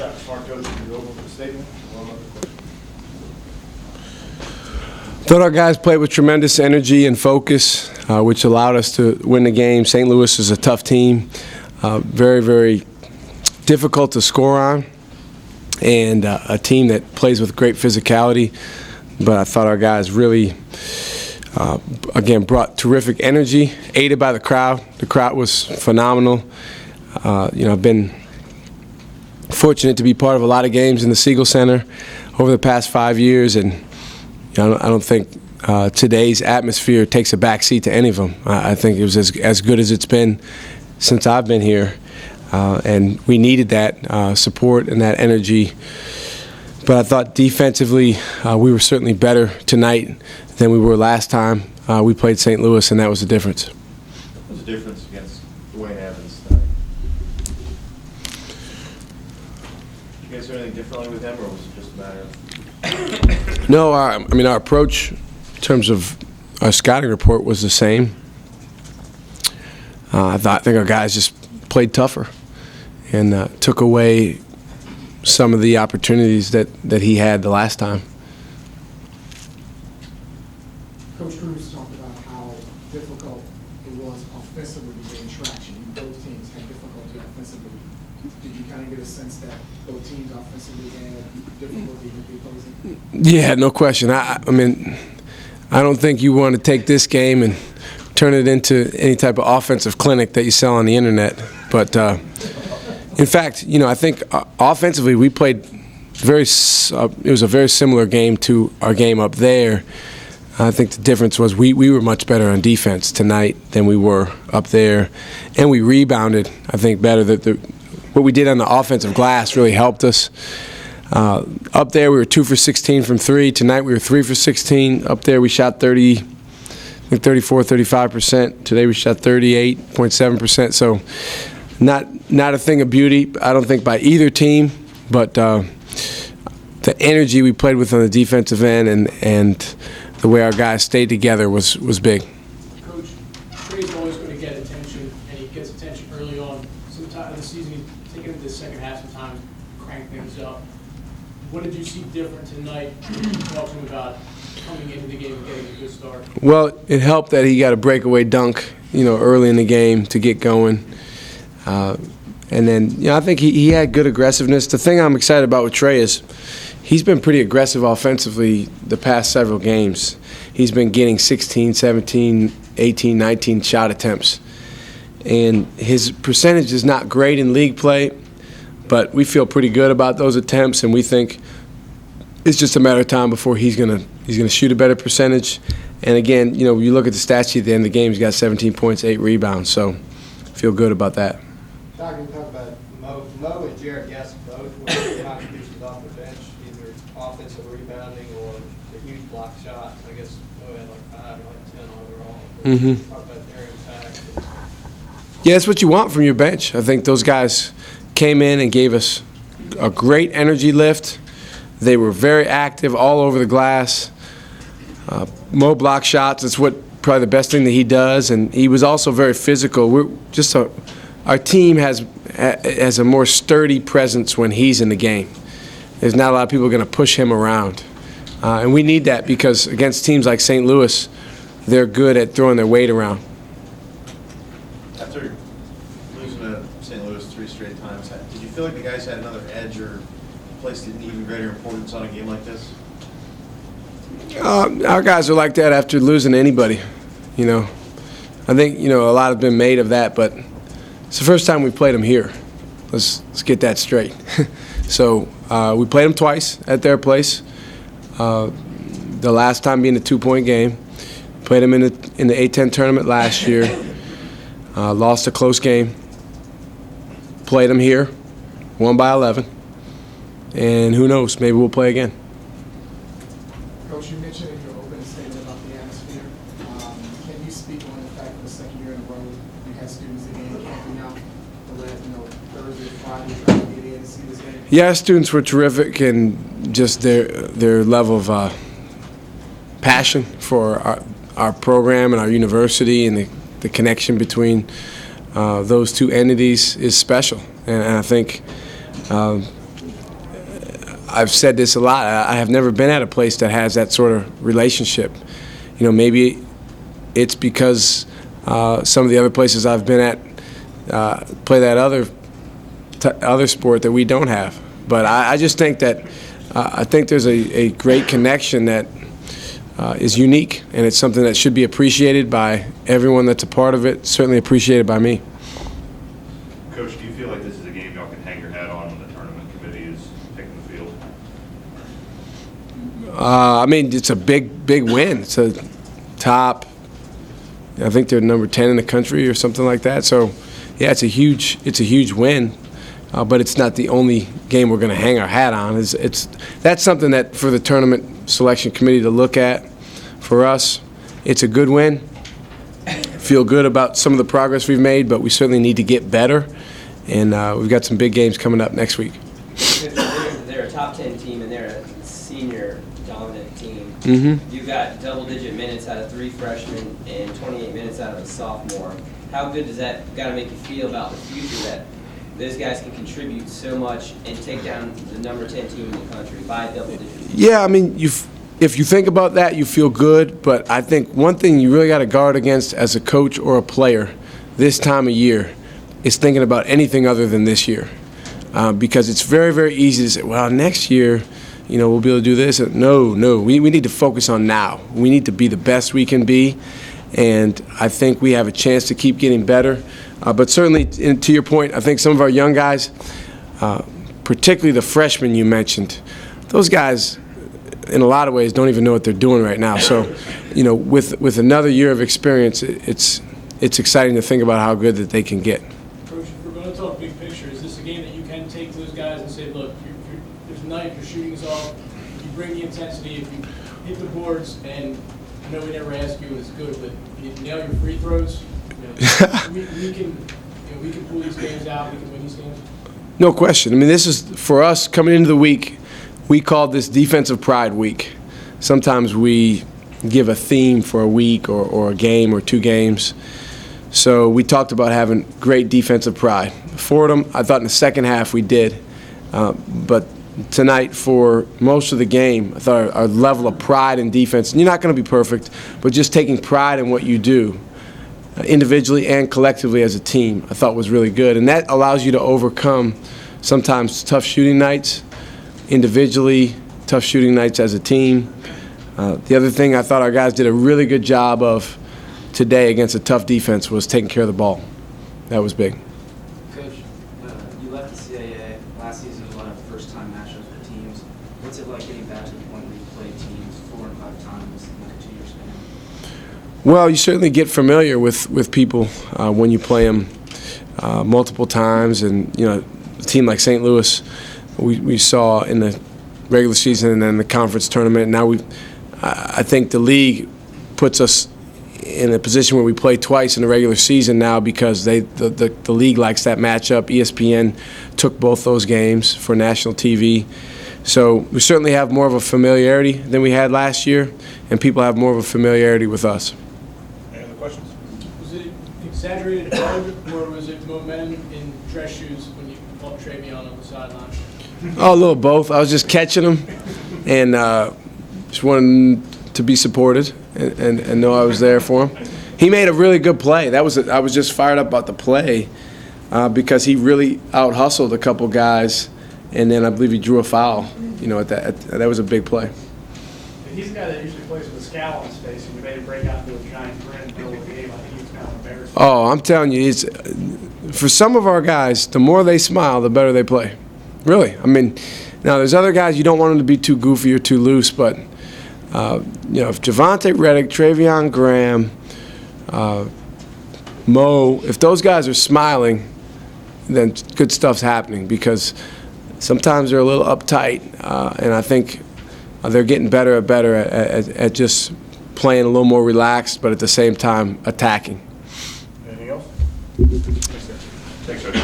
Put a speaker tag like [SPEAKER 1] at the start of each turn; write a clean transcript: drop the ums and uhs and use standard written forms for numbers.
[SPEAKER 1] shots. Smart coach, you over for the statement.
[SPEAKER 2] Thought our guys played with tremendous energy and focus, which allowed us to win the game. St. Louis is a tough team, very, very difficult to score on, and a team that plays with great physicality. But I thought our guys really, again, brought terrific energy, aided by the crowd. The crowd was phenomenal. I've been fortunate to be part of a lot of games in the Siegel Center over the past 5 years, and I don't think today's atmosphere takes a backseat to any of them. I think it was as good as it's been since I've been here, and we needed that support and that energy. But I thought defensively we were certainly better tonight than we were last time we played St. Louis, and that was the difference.
[SPEAKER 1] What was the difference against Dwayne Evans tonight? Did you guys do anything differently with him, or was it just a matter of?
[SPEAKER 2] No, our approach in terms of our scouting report was the same. I think our guys just played tougher and took away some of the opportunities that he had the last time.
[SPEAKER 3] Coach Cruz talked about how difficult it was offensively to gain traction. Both teams had difficulty offensively. Did you kind of get a sense that both teams offensively had difficulty with the opposing?
[SPEAKER 2] Yeah, no question. I mean, I don't think you want to take this game and turn it into any type of offensive clinic that you sell on the internet. But in fact, I think offensively we played it was a very similar game to our game up there. I think the difference was we were much better on defense tonight than we were up there, and we rebounded, I think, better. What we did on the offensive glass really helped us. Up there, we were 2 for 16 from three. Tonight, we were 3 for 16. Up there, we shot 35%. Today, we shot 38.7%. So, not a thing of beauty, I don't think, by either team. But the energy we played with on the defensive end and the way our guys stayed together was big.
[SPEAKER 4] Coach, Reyes always going to get attention, and he gets attention early on. Sometime in the season, taking into the second half, sometimes crank things up. What did you see different tonight, talking about coming into the game and getting a good start?
[SPEAKER 2] Well, it helped that he got a breakaway dunk, early in the game to get going. And then, I think he had good aggressiveness. The thing I'm excited about with Trey is he's been pretty aggressive offensively the past several games. He's been getting 16, 17, 18, 19 shot attempts. And his percentage is not great in league play, but we feel pretty good about those attempts, and we think it's just a matter of time before he's gonna shoot a better percentage. And again, you look at the stat sheet at the end of the game, he's got 17 points, 8 rebounds, so feel good about that.
[SPEAKER 5] Talk about Mo and Jared Guest both were contributions off the bench, either offensive rebounding or the huge block shots. I guess Mo had like 5 or like 10 overall.
[SPEAKER 2] Mm-hmm.
[SPEAKER 5] Talk about their impact.
[SPEAKER 2] Yeah, that's what you want from your bench. I think those guys came in and gave us a great energy lift. They were very active all over the glass. Mo block shots. That's probably the best thing that he does, and he was also very physical. Our team has a more sturdy presence when he's in the game. There's not a lot of people going to push him around, and we need that because against teams like St. Louis, they're good at throwing their weight around.
[SPEAKER 1] After losing to St. Louis 3 straight times, did you feel like the guys had another edge or placed an even greater importance on a game like this?
[SPEAKER 2] Our guys are like that after losing to anybody. I think a lot has been made of that, but it's the first time we played them here. Let's get that straight. So we played them twice at their place. The last time being a 2-point game. Played them in the A-10 tournament last year. Lost a close game. Played them here. Won by 11. And who knows? Maybe we'll play again.
[SPEAKER 3] Coach, you mentioned in your opening statement about the atmosphere. Can you speak on the fact that the second year in a row you had students again camping out the last, Thursday, Friday, trying to get in and see this game?
[SPEAKER 2] Yeah, students were terrific, and just their level of passion for our program and our university, and the connection between those two entities is special. And I think I've said this a lot. I have never been at a place that has that sort of relationship. You know, maybe it's because some of the other places I've been at play that other sport that we don't have. But I just think that I think there's a great connection that is unique, and it's something that should be appreciated by everyone that's a part of it, certainly appreciated by me.
[SPEAKER 6] Coach, do you feel like this is a game y'all can hang your hat on when the tournament committee is picking the field?
[SPEAKER 2] I mean, it's a big win. It's a top, I think they're number 10 in the country or something like that. So, yeah, it's a huge win. But it's not the only game we're going to hang our hat on. That's something that for the tournament selection committee to look at. For us, it's a good win. Feel good about some of the progress we've made, but we certainly need to get better. And we've got some big games coming up next week.
[SPEAKER 7] They're a top 10 team, and they're a senior dominant team.
[SPEAKER 2] Mm-hmm.
[SPEAKER 7] You've got double-digit minutes out of 3 freshmen and 28 minutes out of a sophomore. How good does that got to make you feel about the future that those guys can contribute so much and take down the number 10 team in the country by double digits?
[SPEAKER 2] Yeah, I mean, if you think about that, you feel good. But I think one thing you really got to guard against as a coach or a player this time of year is thinking about anything other than this year. Because it's very, very easy to say, well, next year, you know, we'll be able to do this. No, we need to focus on now. We need to be the best we can be. And I think we have a chance to keep getting better. But certainly, to your point, I think some of our young guys, particularly the freshmen you mentioned, those guys, in a lot of ways, don't even know what they're doing right now. So, you know, with another year of experience, it's exciting to think about how good that they can get.
[SPEAKER 4] Coach, if we're going to talk big picture, is this a game that you can take to those guys and say, look, there's a night, your shooting's off, you bring the intensity, if you hit the boards, and I know we never ask you, and it's good, but you nail your free throws, we can pull these games out, we can win these games?
[SPEAKER 2] No question. I mean, this is, for us, coming into the week, we called this Defensive Pride Week. Sometimes we give a theme for a week or a game or 2 games. So we talked about having great defensive pride. Fordham, I thought in the second half we did. But tonight, for most of the game, I thought our level of pride in defense, and you're not going to be perfect, but just taking pride in what you do, individually and collectively as a team, I thought was really good. And that allows you to overcome sometimes tough shooting nights, individually, tough shooting nights as a team. The other thing I thought our guys did a really good job of today against a tough defense was taking care of the ball. That was big.
[SPEAKER 8] Coach, you left the CAA last season. A lot of first-time matchups with teams. What's it like getting back to the point where you play teams 4 and 5 times in like a 2-year span?
[SPEAKER 2] Well, you certainly get familiar with people when you play them multiple times. And, you know, a team like St. Louis, we saw in the regular season and then the conference tournament. Now I think the league puts us in a position where we play twice in the regular season now because the league likes that matchup. ESPN took both those games for national TV. So we certainly have more of a familiarity than we had last year, and people have more of a familiarity with us.
[SPEAKER 6] Any other questions?
[SPEAKER 4] Was it exaggerated hard, or was it momentum in dress shoes when you caught Travion on the sideline?
[SPEAKER 2] Oh, a little both. I was just catching them and just wanted to be supported and know I was there for him. He made a really good play. I was just fired up about the play because he really out-hustled a couple guys, and then I believe he drew a foul. You know, that was a big play.
[SPEAKER 9] He's a guy that usually plays with a scowl on his face, and you made him break out into a giant grin in the middle of the game. I think he's kind of embarrassed.
[SPEAKER 2] Oh, I'm telling you, for some of our guys, the more they smile, the better they play. Really. I mean, now there's other guys you don't want them to be too goofy or too loose, but you know, if Javonte Reddick, Travion Graham, Mo, if those guys are smiling, then good stuff's happening because sometimes they're a little uptight, and I think they're getting better and better at just playing a little more relaxed, but at the same time attacking.
[SPEAKER 6] Anything else? Thanks, sir.